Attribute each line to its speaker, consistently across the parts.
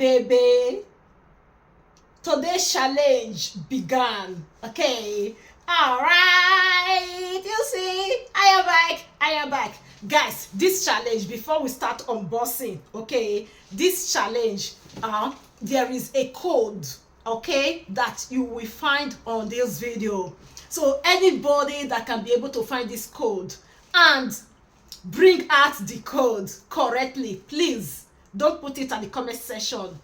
Speaker 1: baby. Today's challenge began. Okay. Alright. You see, I am back. Guys, this challenge, before we start unboxing, okay, this challenge, there is a code, okay, that you will find on this video. So anybody that can be able to find this code and bring out the code correctly, please don't put it in the comment section.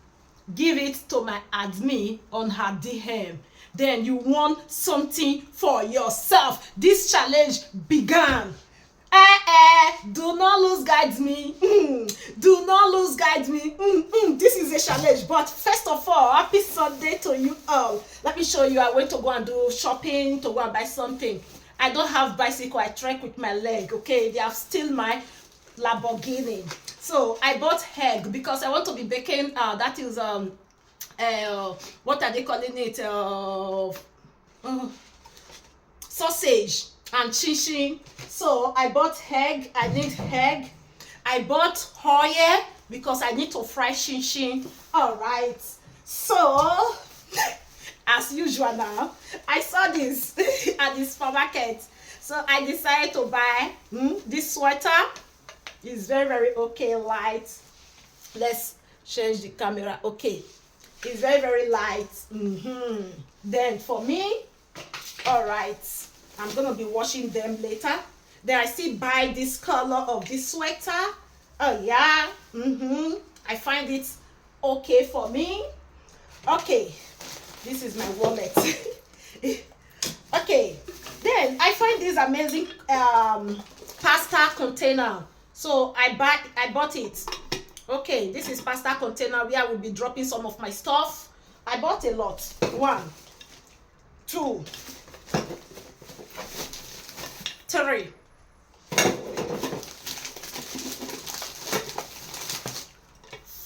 Speaker 1: Give it to my admin on her DM. Then you want something for yourself. This challenge began. Do not lose guide me. Do not lose guide me. This is a challenge. But first of all, happy Sunday to you all. Let me show you. I went to go and do shopping, to go and buy something. I don't have bicycle. I trek with my leg. Okay, they have still my Lamborghini. So I bought egg because I want to be baking. That is what are they calling it? Sausage and chin. So I bought egg. I need egg. I bought oil because I need to fry chin. All right. So as usual now, I saw this at the supermarket. So I decided to buy this sweater. It's very okay, light. Let's change the camera. Okay, it's very light. Then for me, all right, I'm gonna be washing them later. Then I still buy this color of this sweater. Oh yeah, I find it okay for me. Okay, this is my wallet. Okay, then I find this amazing pasta container. So I bought it. Okay, this is pasta container where I will be dropping some of my stuff. I bought a lot. 1, 2, 3.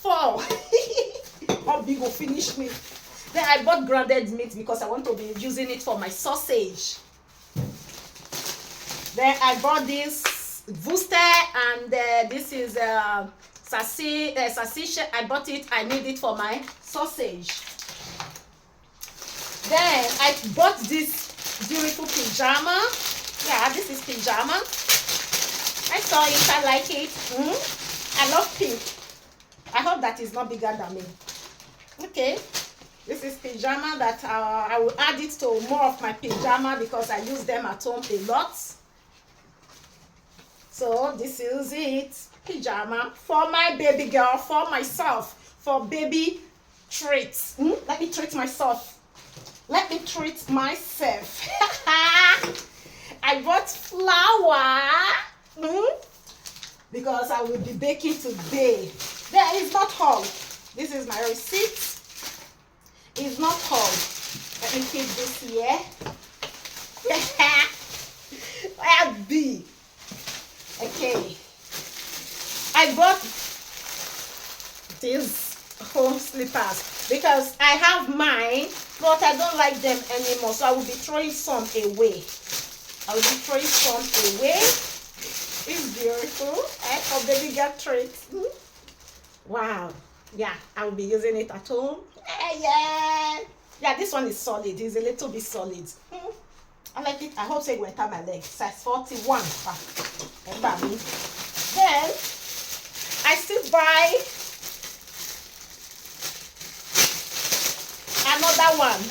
Speaker 1: 4. How big will finish me? Then I bought grounded meat because I want to be using it for my sausage. Then I bought this Worcester, and this is sausage. I bought it. I need it for my sausage. Then I bought this beautiful pajama. Yeah, this is pajama. I saw it. I like it. I love pink. I hope that is not bigger than me. Okay, this is pajama that I will add it to more of my pajama because I use them at home a lot. So this is it, pajama for my baby girl, for myself, for baby treats. Let me treat myself. Let me treat myself. I bought flour because I will be baking today. There is not all. This is my receipt. It's not all. Let me keep this here. Where be? Okay, I bought these home slippers because I have mine, but I don't like them anymore. So I will be throwing some away. It's beautiful. For baby girl treats. Wow. Yeah, I will be using it at home. Yeah, this one is solid. It's a little bit solid. I like it. I hope so it will enter my leg. Size 41. Then I still buy another one.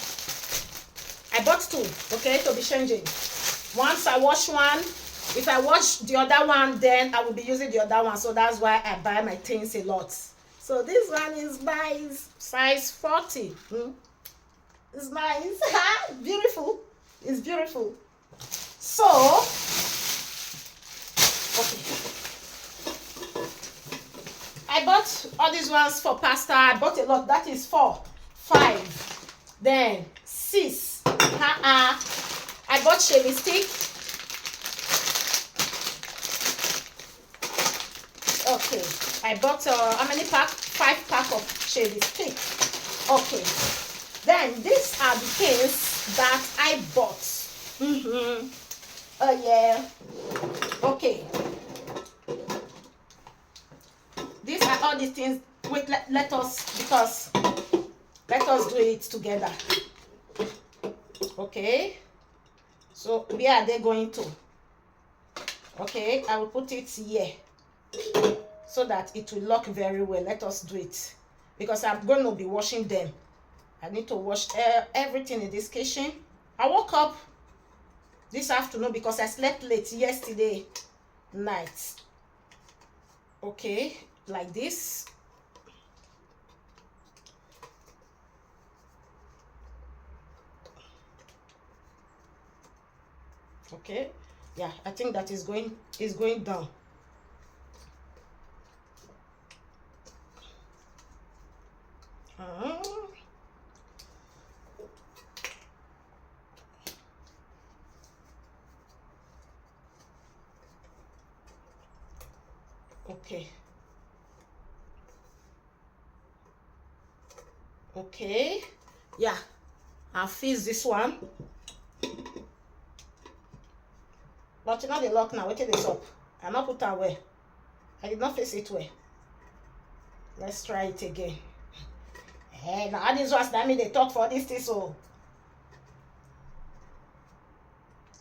Speaker 1: I bought 2, okay, to be changing. Once I wash one, if I wash the other one, then I will be using the other one. So that's why I buy my things a lot. So this one is nice, size 40. It's nice. Beautiful. It's beautiful. So okay, I bought all these ones for pasta. I bought a lot. That is 4, 5, then 6. I bought chili stick. Okay, I bought how many pack? 5 pack of chili stick. Okay, then these are the things that I bought. Oh yeah. Okay, these are all the things wait, let us, because let us do it together. Okay, so where are they going to? Okay, I will put it here so that it will lock very well. Let us do it, because I'm going to be washing them. I need to wash everything in this kitchen. I woke up this afternoon because I slept late yesterday night. Okay, like this. Okay, yeah, I think that is going down. Okay. Okay, yeah, I'll fix this one. But you know the lock now, wait till it's up. I not put away. I did not fix it well. Let's try it again. Hey, now this was that me they talk for this thing, so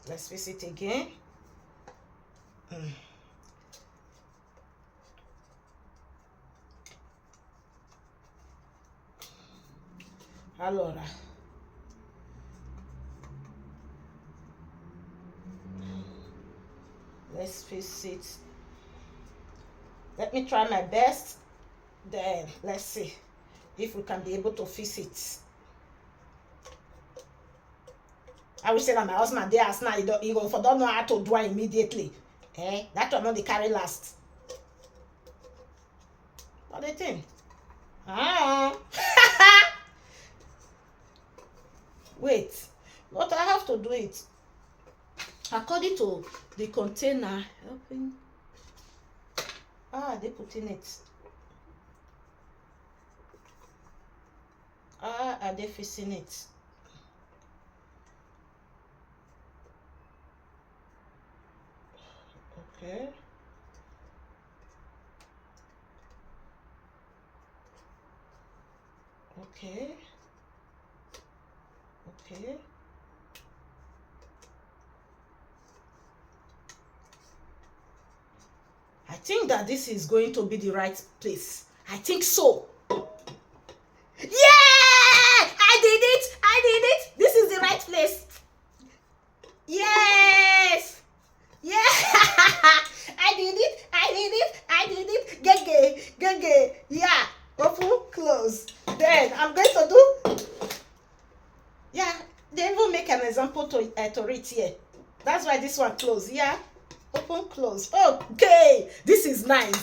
Speaker 1: let's fix it again. Allora, let's fix it. Let me try my best, then let's see if we can be able to fix it. I will say that my husband there as now he don't know how to do it immediately. That one not the carry last. What do you think? Wait, but I have to do it according to the container. Open. They put in it. Are they fixing it? Okay. Okay. Okay. I think that this is going to be the right place. I think so. Yeah! I did it! I did it! This is the right place. Yes! Yeah! I did it! I did it! I did it! Gege! Yeah! Open, close. Then I'm going to do. Yeah, they even make an example to read here. That's why this one close. Yeah, open, close. Okay, this is nice.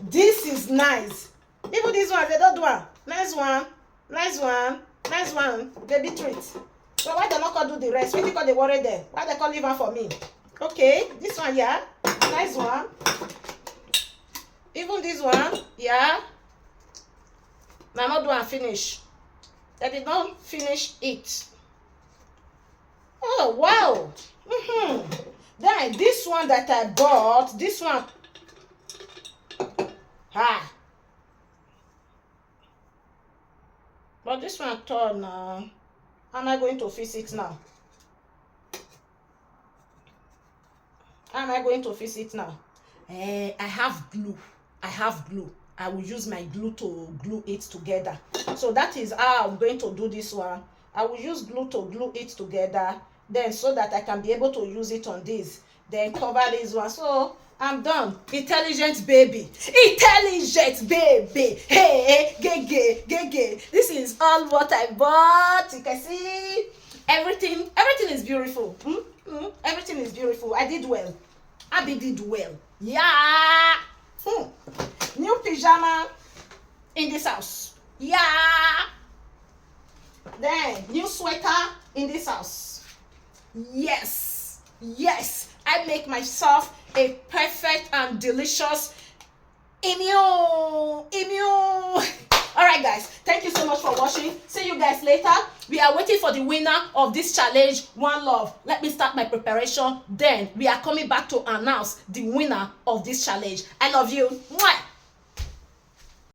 Speaker 1: This is nice. Even this one, they don't do one. Nice one, nice one, nice one. Baby treat. So why they not call do the rest? Why they call they worry them? Why they call leave one for me? Okay, this one, yeah, nice one. Even this one, yeah. Now not do and finish. They did not finish it. Oh wow. Then this one that I bought, this one. But this one torn now. How am I going to fix it now? How am I going to fix it now? I have glue. I have glue. I will use my glue to glue it together. So that is how I'm going to do this one. I will use glue to glue it together, then so that I can be able to use it on this, then cover this one. So I'm done. Intelligent baby. Intelligent baby. Hey, gege. This is all what I bought. You can see everything is beautiful. Everything is beautiful. I did well. Abby did well. Yeah. New pyjama in this house. Yeah. Then new sweater in this house. Yes. I make myself a perfect and delicious immune. Alright guys, thank you so much for watching. See you guys later. We are waiting for the winner of this challenge, One Love. Let me start my preparation. Then we are coming back to announce the winner of this challenge. I love you. Mwah!